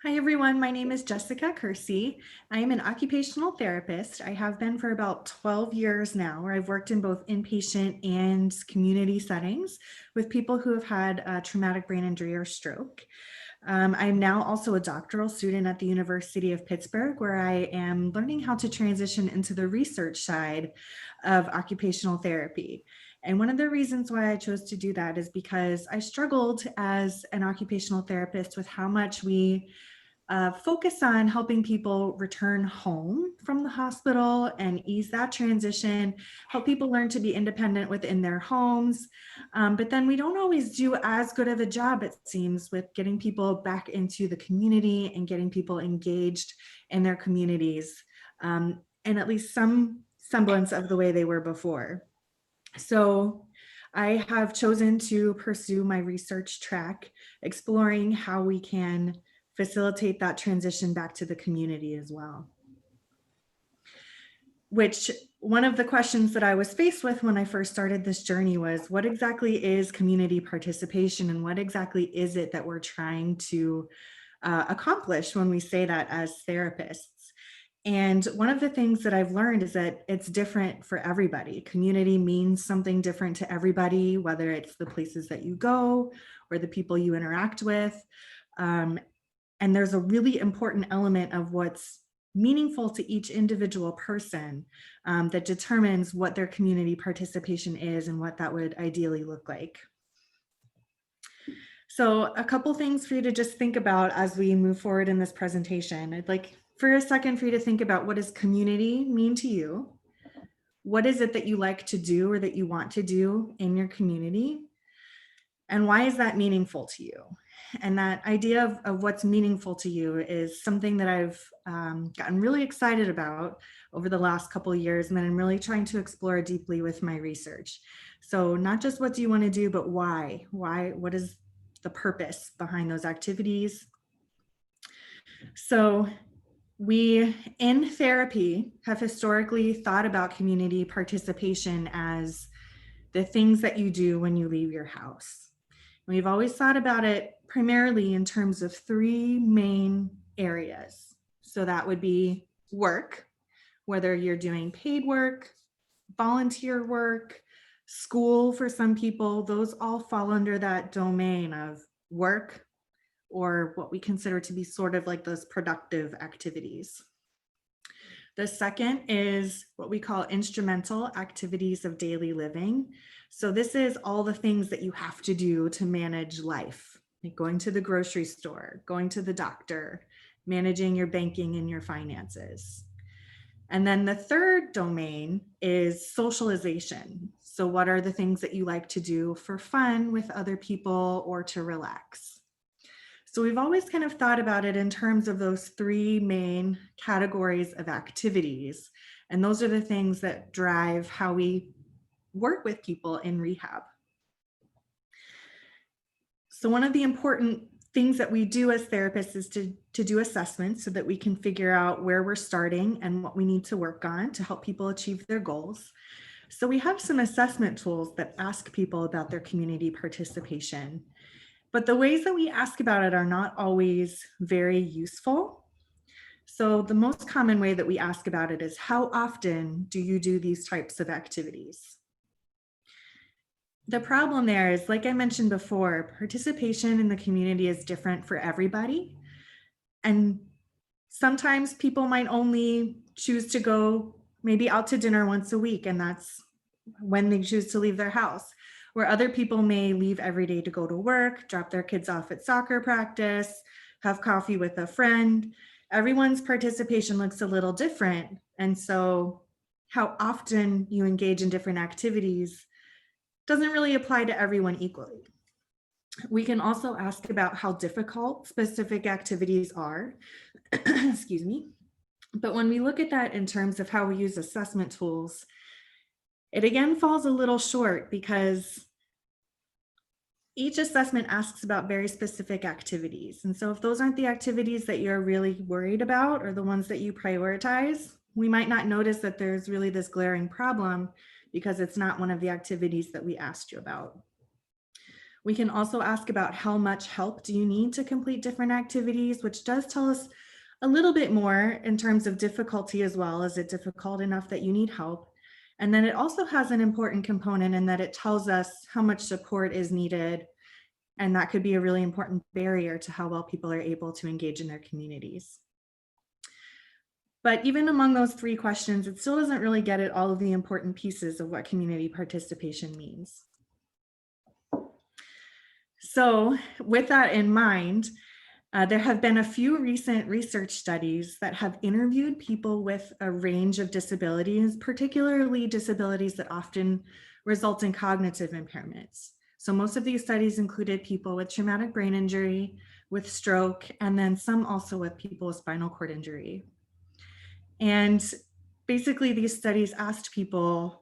Hi everyone, my name is Jessica Kersey. I am an occupational therapist. I have been for about 12 years now, where I've worked in both inpatient and community settings with people who have had a traumatic brain injury or stroke. I'm now also a doctoral student at the University of Pittsburgh, where I am learning how to transition into the research side of occupational therapy. And one of the reasons why I chose to do that is because I struggled as an occupational therapist with how much we focus on helping people return home from the hospital and ease that transition, help people learn to be independent within their homes. But then we don't always do as good of a job, it seems, with getting people back into the community and getting people engaged in their communities, and at least some semblance of the way they were before. So I have chosen to pursue my research track, exploring how we can facilitate that transition back to the community as well. Which one of the questions that I was faced with when I first started this journey was, what exactly is community participation and what exactly is it that we're trying to accomplish when we say that as therapists? And one of the things that I've learned is that it's different for everybody. Community means something different to everybody, whether it's the places that you go or the people you interact with. Um, and there's a really important element of what's meaningful to each individual person that determines what their community participation is and what that would ideally look like. So a couple things for you to just think about as we move forward in this presentation. I'd like for a second for you to think about, what does community mean to you? What is it that you like to do or that you want to do in your community? And why is that meaningful to you? And that idea of what's meaningful to you is something that I've gotten really excited about over the last couple of years, and that I'm really trying to explore deeply with my research. So not just what do you want to do, but why? Why? What is the purpose behind those activities? So we in therapy have historically thought about community participation as the things that you do when you leave your house. We've always thought about it primarily in terms of three main areas. So that would be work, whether you're doing paid work, volunteer work, school for some people, those all fall under that domain of work, or what we consider to be sort of like those productive activities. The second is what we call instrumental activities of daily living. So this is all the things that you have to do to manage life, like going to the grocery store, going to the doctor, managing your banking and your finances. And then the third domain is socialization. So what are the things that you like to do for fun with other people or to relax? So we've always kind of thought about it in terms of those three main categories of activities. And those are the things that drive how we work with people in rehab. So one of the important things that we do as therapists is to do assessments so that we can figure out where we're starting and what we need to work on to help people achieve their goals. So we have some assessment tools that ask people about their community participation. But the ways that we ask about it are not always very useful. So the most common way that we ask about it is, how often do you do these types of activities? The problem there is, like I mentioned before, participation in the community is different for everybody. And sometimes people might only choose to go maybe out to dinner once a week, and that's when they choose to leave their house. Where other people may leave every day to go to work, drop their kids off at soccer practice, have coffee with a friend. Everyone's participation looks a little different. And so how often you engage in different activities doesn't really apply to everyone equally. We can also ask about how difficult specific activities are. Excuse me. But when we look at that in terms of how we use assessment tools, it again falls a little short, because each assessment asks about very specific activities. And so if those aren't the activities that you're really worried about or the ones that you prioritize, we might not notice that there's really this glaring problem because it's not one of the activities that we asked you about. We can also ask about how much help do you need to complete different activities, which does tell us a little bit more in terms of difficulty as well. Is it difficult enough that you need help? And then it also has an important component in that it tells us how much support is needed. And that could be a really important barrier to how well people are able to engage in their communities. But even among those three questions, it still doesn't really get at all of the important pieces of what community participation means. So with that in mind, there have been a few recent research studies that have interviewed people with a range of disabilities, particularly disabilities that often result in cognitive impairments. So most of these studies included people with traumatic brain injury, with stroke, and then some also with people with spinal cord injury. And basically these studies asked people,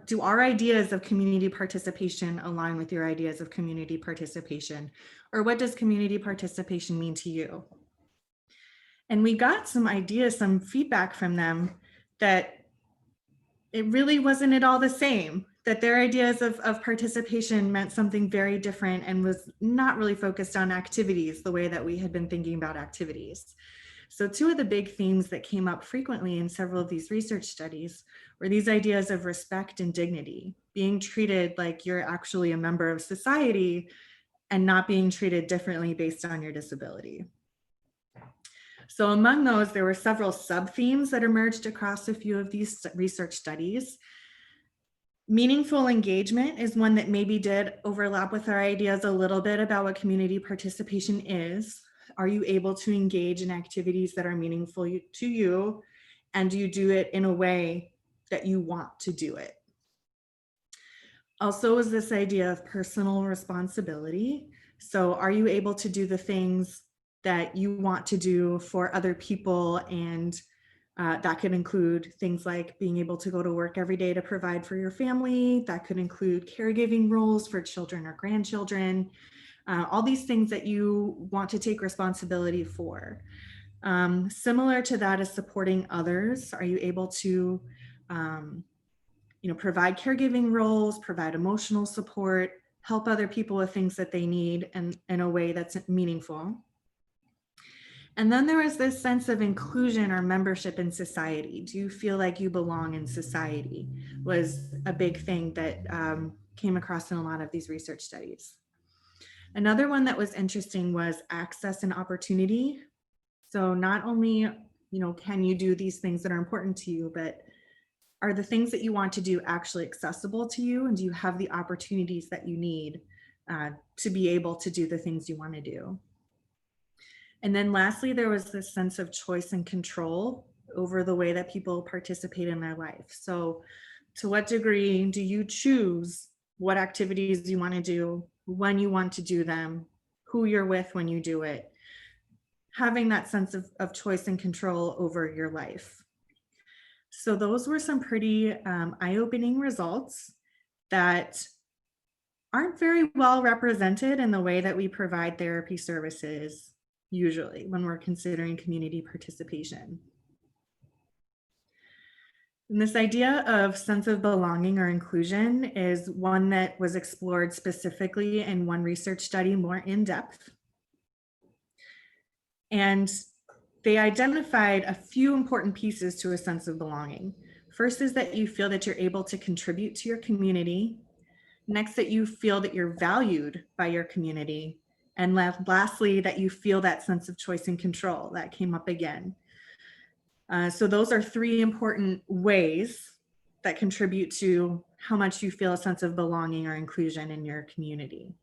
do our ideas of community participation align with your ideas of community participation? Or what does community participation mean to you? And we got some ideas, some feedback from them that it really wasn't at all the same, that their ideas of participation meant something very different and was not really focused on activities the way that we had been thinking about activities. So two of the big themes that came up frequently in several of these research studies were these ideas of respect and dignity, being treated like you're actually a member of society and not being treated differently based on your disability. So among those, there were several sub-themes that emerged across a few of these research studies. Meaningful engagement is one that maybe did overlap with our ideas a little bit about what community participation is. Are you able to engage in activities that are meaningful to you? And do you do it in a way that you want to do it? Also is this idea of personal responsibility. So are you able to do the things that you want to do for other people? And that could include things like being able to go to work every day to provide for your family. That could include caregiving roles for children or grandchildren. All these things that you want to take responsibility for. Similar to that is supporting others. Are you able to provide caregiving roles, provide emotional support, help other people with things that they need and in a way that's meaningful? And then there is this sense of inclusion or membership in society. Do you feel like you belong in society? Was a big thing that came across in a lot of these research studies. Another one that was interesting was access and opportunity. So not only, can you do these things that are important to you, but are the things that you want to do actually accessible to you? And do you have the opportunities that you need to be able to do the things you want to do? And then lastly, there was this sense of choice and control over the way that people participate in their life. So to what degree do you choose what activities you want to do, when you want to do them, who you're with when you do it? Having that sense of choice and control over your life. So those were some pretty eye-opening results that aren't very well represented in the way that we provide therapy services usually when we're considering community participation. And this idea of sense of belonging or inclusion is one that was explored specifically in one research study more in depth. And they identified a few important pieces to a sense of belonging. First is that you feel that you're able to contribute to your community. Next, that you feel that you're valued by your community. And lastly, that you feel that sense of choice and control that came up again. So those are three important ways that contribute to how much you feel a sense of belonging or inclusion in your community.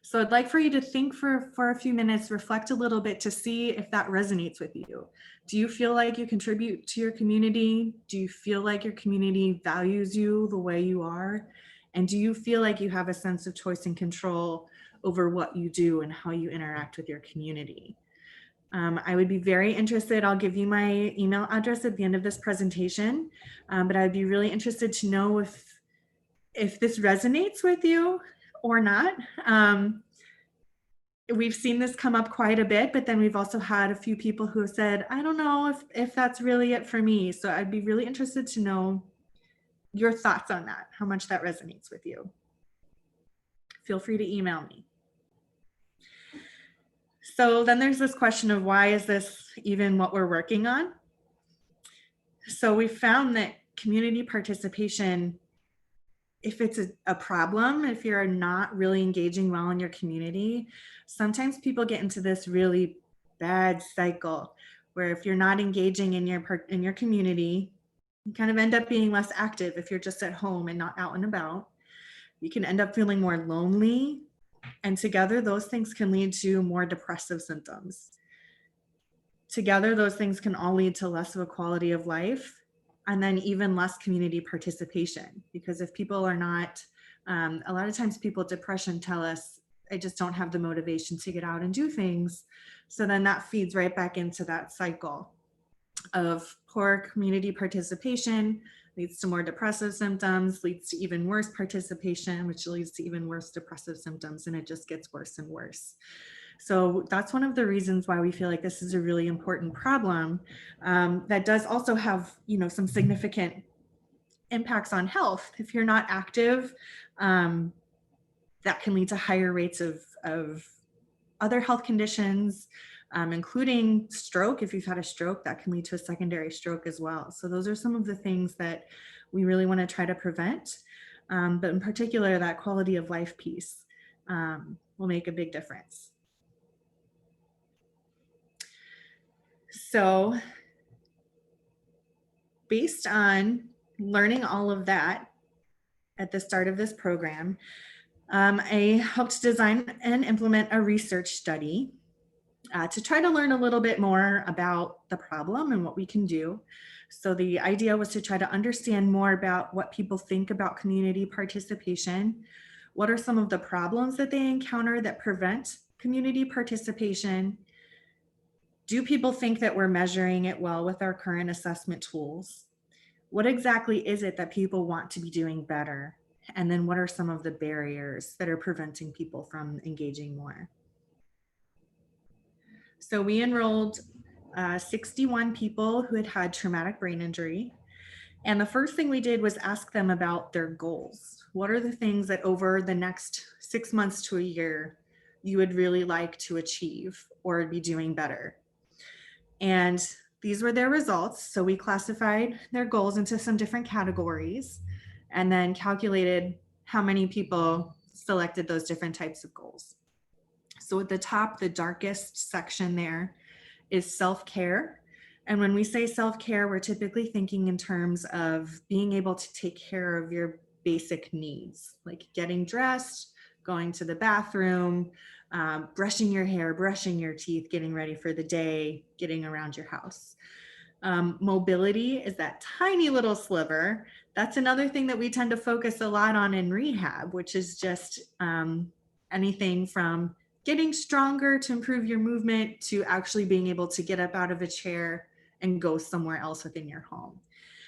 So I'd like for you to think for a few minutes, reflect a little bit to see if that resonates with you. Do you feel like you contribute to your community? Do you feel like your community values you the way you are? And do you feel like you have a sense of choice and control over what you do and how you interact with your community? I would be very interested. I'll give you my email address at the end of this presentation, but I'd be really interested to know if this resonates with you or not. We've seen this come up quite a bit, but then we've also had a few people who have said, I don't know if that's really it for me. So I'd be really interested to know your thoughts on that, how much that resonates with you. feel free to email me. So then there's this question of why is this even what we're working on? So we found that community participation, if it's a problem, if you're not really engaging well in your community, sometimes people get into this really bad cycle where if you're not engaging in your community, you kind of end up being less active if you're just at home and not out and about. You can end up feeling more lonely, and together those things can lead to more depressive symptoms. Together, those things can all lead to less of a quality of life, and then even less community participation. Because if people are not, a lot of times people with depression tell us, I just don't have the motivation to get out and do things. So then that feeds right back into that cycle of poor community participation, leads to more depressive symptoms, leads to even worse participation, which leads to even worse depressive symptoms, and it just gets worse and worse. So that's one of the reasons why we feel like this is a really important problem that does also have, some significant impacts on health. If you're not active, that can lead to higher rates of other health conditions, including stroke. If you've had a stroke, that can lead to a secondary stroke as well. So those are some of the things that we really want to try to prevent. But in particular, that quality of life piece will make a big difference. So based on learning all of that at the start of this program, I helped design and implement a research study to try to learn a little bit more about the problem and what we can do. So the idea was to try to understand more about what people think about community participation. What are some of the problems that they encounter that prevent community participation? Do people think that we're measuring it well with our current assessment tools? What exactly is it that people want to be doing better? And then what are some of the barriers that are preventing people from engaging more? So we enrolled 61 people who had had traumatic brain injury. And the first thing we did was ask them about their goals. What are the things that over the next 6 months to a year you would really like to achieve or be doing better? And these were their results. So we classified their goals into some different categories and then calculated how many people selected those different types of goals. So at the top, the darkest section there is self-care. And when we say self-care, we're typically thinking in terms of being able to take care of your basic needs, like getting dressed, going to the bathroom, brushing your hair, brushing your teeth, getting ready for the day, getting around your house. Mobility is that tiny little sliver. That's another thing that we tend to focus a lot on in rehab, which is just anything from getting stronger to improve your movement to actually being able to get up out of a chair and go somewhere else within your home.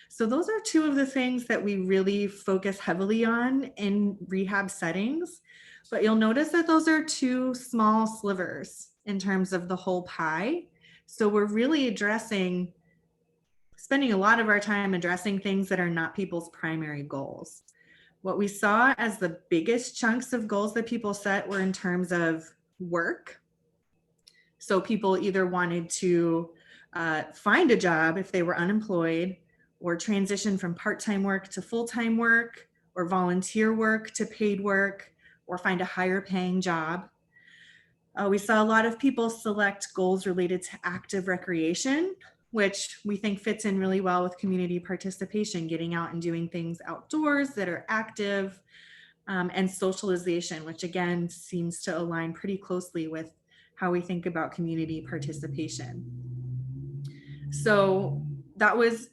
So those are two of the things that we really focus heavily on in rehab settings. But you'll notice that those are two small slivers in terms of the whole pie. So we're really spending a lot of our time addressing things that are not people's primary goals. What we saw as the biggest chunks of goals that people set were in terms of work. So people either wanted to find a job if they were unemployed, or transition from part-time work to full-time work, or volunteer work to paid work, or find a higher paying job. We saw a lot of people select goals related to active recreation, which we think fits in really well with community participation, getting out and doing things outdoors that are active, and socialization, which again seems to align pretty closely with how we think about community participation. So that was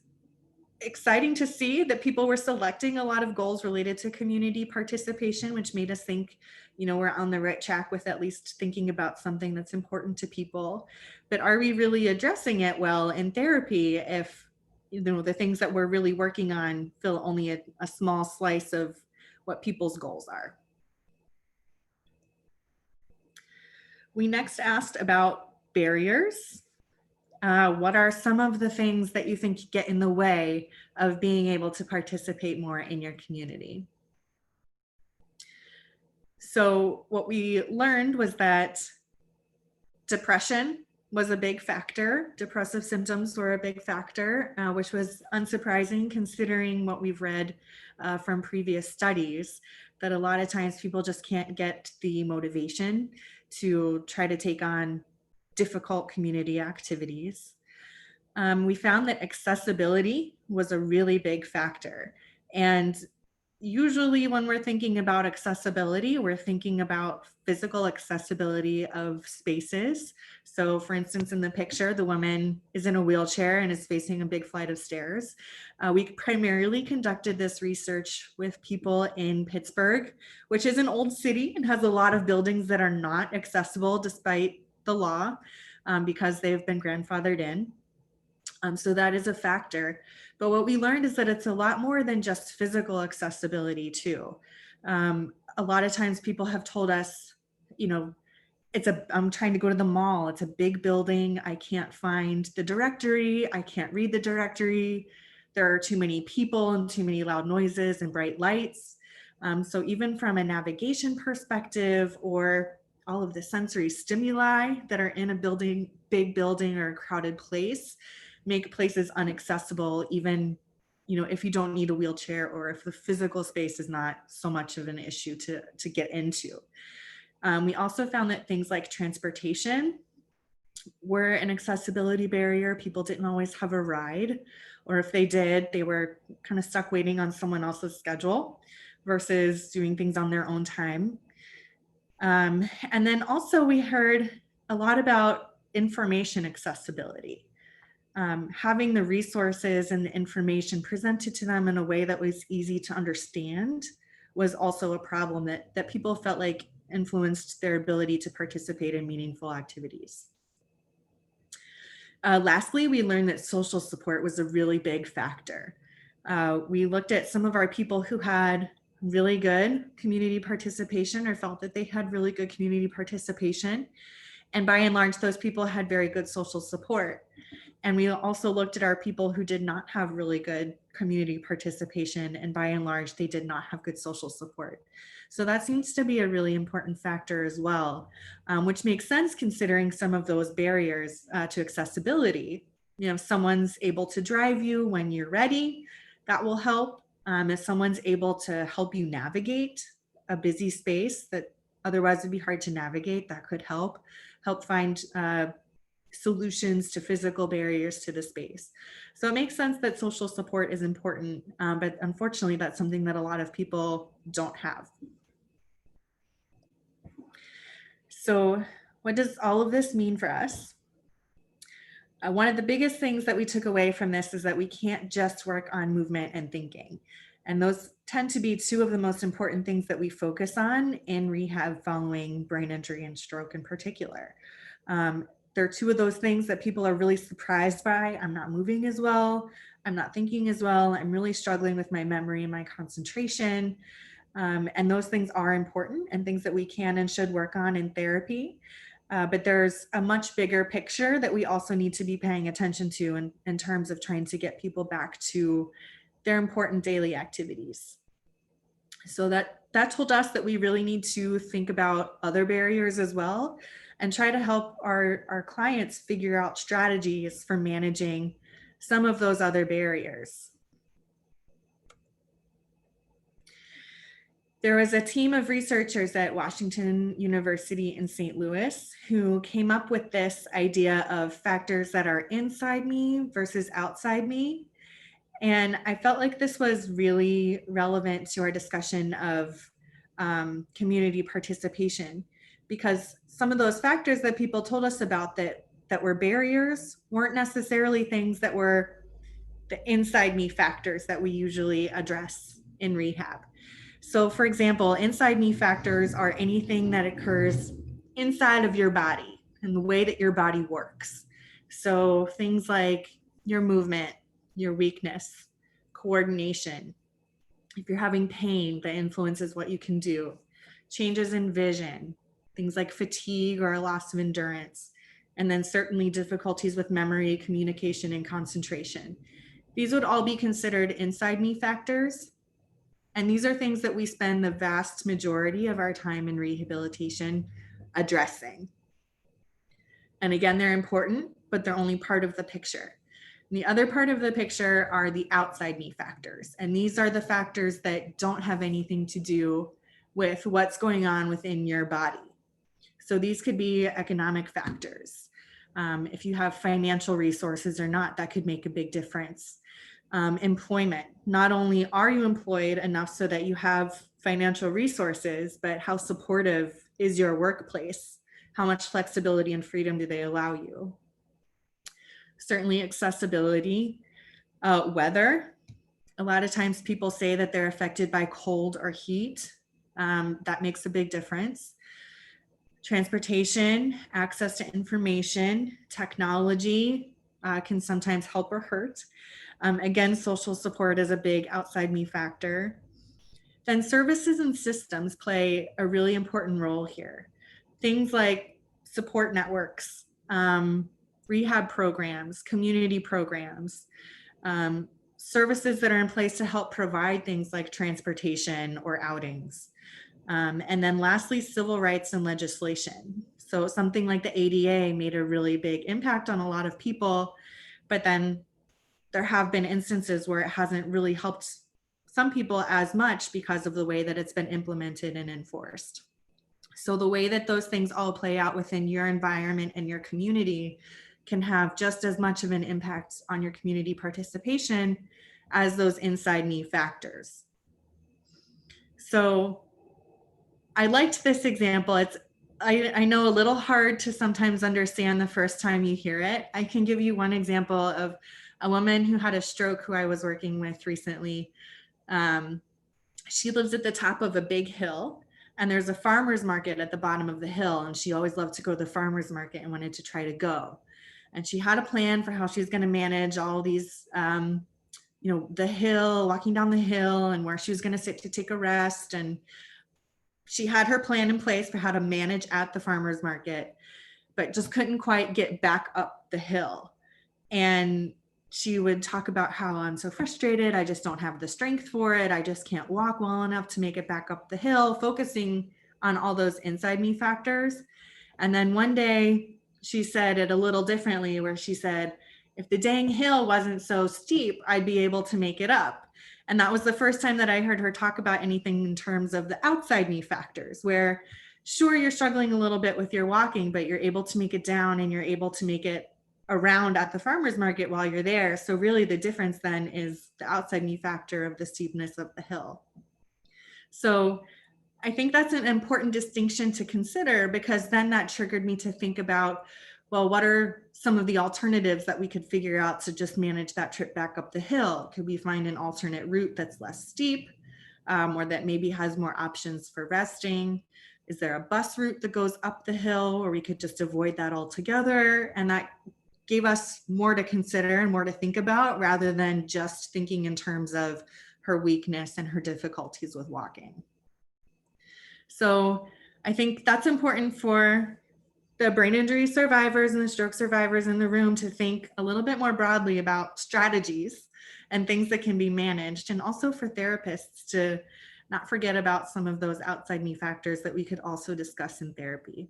exciting to see that people were selecting a lot of goals related to community participation, which made us think, we're on the right track with at least thinking about something that's important to people. But are we really addressing it well in therapy if, the things that we're really working on fill only a small slice of what people's goals are? We next asked about barriers. What are some of the things that you think get in the way of being able to participate more in your community? So what we learned was that depression was a big factor. Depressive symptoms were a big factor, which was unsurprising considering what we've read from previous studies, that a lot of times people just can't get the motivation to try to take on difficult community activities. We found that accessibility was a really big factor. And usually when we're thinking about accessibility, we're thinking about physical accessibility of spaces. So for instance, in the picture, the woman is in a wheelchair and is facing a big flight of stairs. We primarily conducted this research with people in Pittsburgh, which is an old city and has a lot of buildings that are not accessible despite the law, because they've been grandfathered in. So that is a factor. But what we learned is that it's a lot more than just physical accessibility too. A lot of times people have told us, you know, I'm trying to go to the mall. It's a big building. I can't find the directory. I can't read the directory. There are too many people and too many loud noises and bright lights. So even from a navigation perspective, or all of the sensory stimuli that are in a building, big building or a crowded place, make places unaccessible, even, you know, if you don't need a wheelchair or if the physical space is not so much of an issue to get into. We also found that things like transportation were an accessibility barrier. People didn't always have a ride, or if they did, they were kind of stuck waiting on someone else's schedule versus doing things on their own time. And then also we heard a lot about information accessibility. Having the resources and the information presented to them in a way that was easy to understand was also a problem that people felt like influenced their ability to participate in meaningful activities. Lastly, we learned that social support was a really big factor. We looked at some of our people who had really good community participation or felt that they had really good community participation. And by and large, those people had very good social support. And we also looked at our people who did not have really good community participation, and by and large, they did not have good social support. So that seems to be a really important factor as well, which makes sense considering some of those barriers to accessibility. You know, if someone's able to drive you when you're ready, that will help. If someone's able to help you navigate a busy space that otherwise would be hard to navigate, that could help find solutions to physical barriers to the space. So it makes sense that social support is important, but unfortunately that's something that a lot of people don't have. So what does all of this mean for us? One of the biggest things that we took away from this is that we can't just work on movement and thinking. And those tend to be two of the most important things that we focus on in rehab following brain injury and stroke in particular. There are two of those things that people are really surprised by. I'm not moving as well. I'm not thinking as well. I'm really struggling with my memory and my concentration. And those things are important and things that we can and should work on in therapy. But there's a much bigger picture that we also need to be paying attention to in terms of trying to get people back to their important daily activities. So that told us that we really need to think about other barriers as well and try to help our clients figure out strategies for managing some of those other barriers. There was a team of researchers at Washington University in St. Louis who came up with this idea of factors that are inside me versus outside me. And I felt like this was really relevant to our discussion of community participation, because some of those factors that people told us about that were barriers weren't necessarily things that were the inside me factors that we usually address in rehab. So for example, inside me factors are anything that occurs inside of your body and the way that your body works. So things like your movement, your weakness, coordination. If you're having pain, that influences what you can do. Changes in vision, things like fatigue or a loss of endurance, and then certainly difficulties with memory, communication, and concentration. These would all be considered inside me factors. And these are things that we spend the vast majority of our time in rehabilitation addressing. And again, they're important, but they're only part of the picture. And the other part of the picture are the outside me factors. And these are the factors that don't have anything to do with what's going on within your body. So these could be economic factors. If you have financial resources or not, that could make a big difference. Employment, not only are you employed enough so that you have financial resources, but how supportive is your workplace? How much flexibility and freedom do they allow you? Certainly accessibility, weather. A lot of times people say that they're affected by cold or heat. That makes a big difference. Transportation, access to information, technology can sometimes help or hurt. Again, social support is a big outside me factor. Then services and systems play a really important role here. Things like support networks, rehab programs, community programs, services that are in place to help provide things like transportation or outings. And then lastly, civil rights and legislation. So something like the ADA made a really big impact on a lot of people, but then there have been instances where it hasn't really helped some people as much because of the way that it's been implemented and enforced. So the way that those things all play out within your environment and your community can have just as much of an impact on your community participation as those inside me factors. So I liked this example. I know a little hard to sometimes understand the first time you hear it. I can give you one example of a woman who had a stroke who I was working with recently. She lives at the top of a big hill, and there's a farmer's market at the bottom of the hill, and she always loved to go to the farmer's market and wanted to try to go. And she had a plan for how she was going to manage all these, the hill, walking down the hill, and where she was going to sit to take a rest. And she had her plan in place for how to manage at the farmer's market, but just couldn't quite get back up the hill. And she would talk about how I'm so frustrated. I just don't have the strength for it. I just can't walk well enough to make it back up the hill, focusing on all those inside me factors. And then one day she said it a little differently, where she said, if the dang hill wasn't so steep, I'd be able to make it up. And that was the first time that I heard her talk about anything in terms of the outside me factors, where sure, you're struggling a little bit with your walking, but you're able to make it down and you're able to make it around at the farmer's market while you're there. So really the difference then is the outside me factor of the steepness of the hill. So I think that's an important distinction to consider, because then that triggered me to think about, well, what are some of the alternatives that we could figure out to just manage that trip back up the hill? Could we find an alternate route that's less steep, or that maybe has more options for resting? Is there a bus route that goes up the hill, or we could just avoid that altogether? And that gave us more to consider and more to think about, rather than just thinking in terms of her weakness and her difficulties with walking. So I think that's important for the brain injury survivors and the stroke survivors in the room to think a little bit more broadly about strategies and things that can be managed, and also for therapists to not forget about some of those outside me factors that we could also discuss in therapy.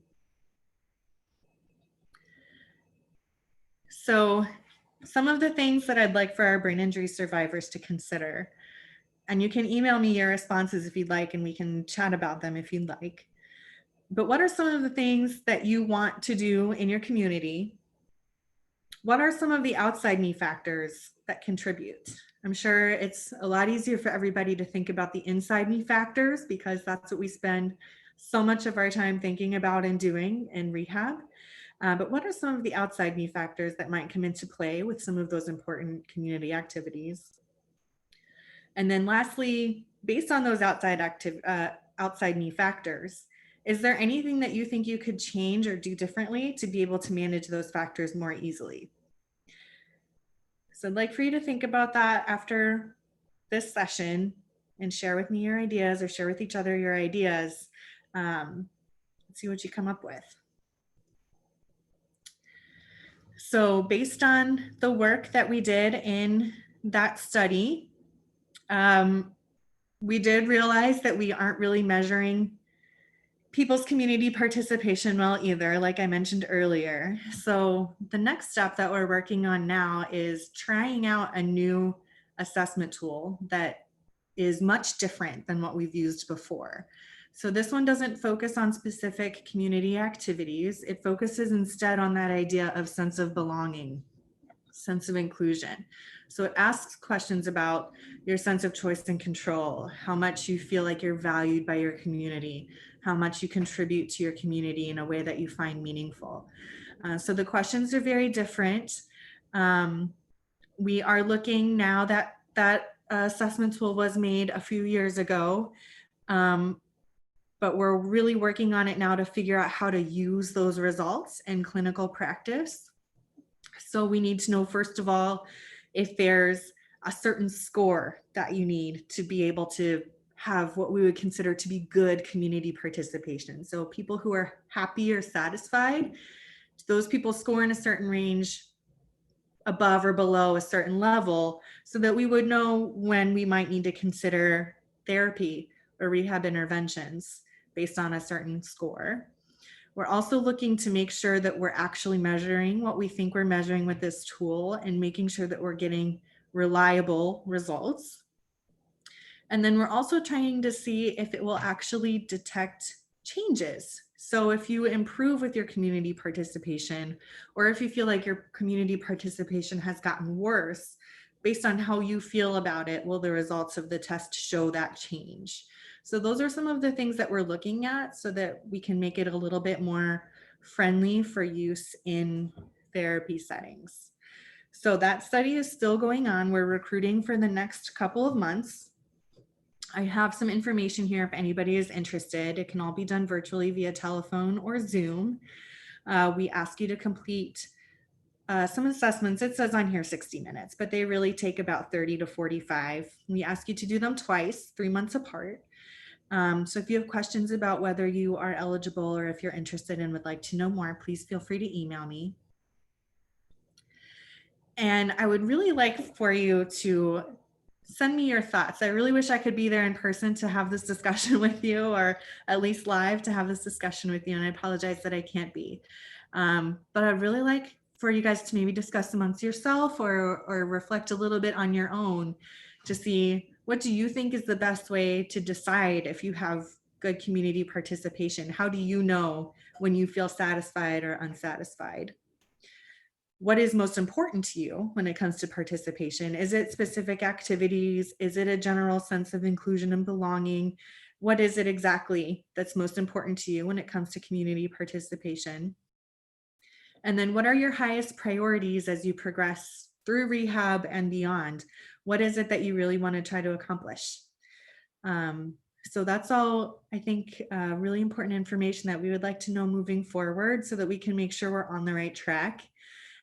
So some of the things that I'd like for our brain injury survivors to consider, and you can email me your responses if you'd like, and we can chat about them if you'd like. But what are some of the things that you want to do in your community? What are some of the outside me factors that contribute? I'm sure it's a lot easier for everybody to think about the inside me factors, because that's what we spend so much of our time thinking about and doing in rehab. But what are some of the outside me factors that might come into play with some of those important community activities? And then lastly, based on those outside me factors, is there anything that you think you could change or do differently to be able to manage those factors more easily? So I'd like for you to think about that after this session and share with me your ideas, or share with each other your ideas. Let's see what you come up with. So based on the work that we did in that study, we did realize that we aren't really measuring people's community participation well either, like I mentioned earlier. So the next step that we're working on now is trying out a new assessment tool that is much different than what we've used before. So this one doesn't focus on specific community activities. It focuses instead on that idea of sense of belonging, sense of inclusion. So it asks questions about your sense of choice and control, how much you feel like you're valued by your community, how much you contribute to your community in a way that you find meaningful. So the questions are very different. We are looking now that that assessment tool was made a few years ago, but we're really working on it now to figure out how to use those results in clinical practice. So we need to know, first of all, if there's a certain score that you need to be able to have what we would consider to be good community participation. So people who are happy or satisfied, those people score in a certain range above or below a certain level, so that we would know when we might need to consider therapy or rehab interventions based on a certain score. We're also looking to make sure that we're actually measuring what we think we're measuring with this tool and making sure that we're getting reliable results. And then we're also trying to see if it will actually detect changes. So if you improve with your community participation, or if you feel like your community participation has gotten worse, based on how you feel about it, will the results of the test show that change? So those are some of the things that we're looking at so that we can make it a little bit more friendly for use in therapy settings. So that study is still going on. We're recruiting for the next couple of months. I have some information here if anybody is interested. It can all be done virtually via telephone or Zoom. We ask you to complete some assessments. It says on here 60 minutes, but they really take about 30 to 45. We ask you to do them twice, 3 months apart. So if you have questions about whether you are eligible or if you're interested and would like to know more, please feel free to email me. And I would really like for you to send me your thoughts. I really wish I could be there in person to have this discussion with you, or at least live to have this discussion with you. And I apologize that I can't be. But I'd really like for you guys to maybe discuss amongst yourself or reflect a little bit on your own to see, what do you think is the best way to decide if you have good community participation? How do you know when you feel satisfied or unsatisfied? What is most important to you when it comes to participation? Is it specific activities? Is it a general sense of inclusion and belonging? What is it exactly that's most important to you when it comes to community participation? And then what are your highest priorities as you progress through rehab and beyond? What is it that you really want to try to accomplish? So that's all, I think, really important information that we would like to know moving forward so that we can make sure we're on the right track.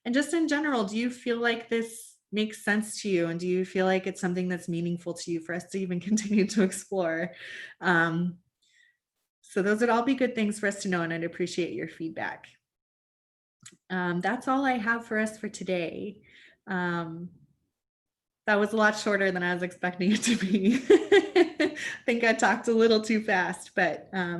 And just in general, do you feel like this makes sense to you? And do you feel like it's something that's meaningful to you for us to even continue to explore? So those would all be good things for us to know, and I'd appreciate your feedback. That's all I have for us for today. That was a lot shorter than I was expecting it to be. I think I talked a little too fast, but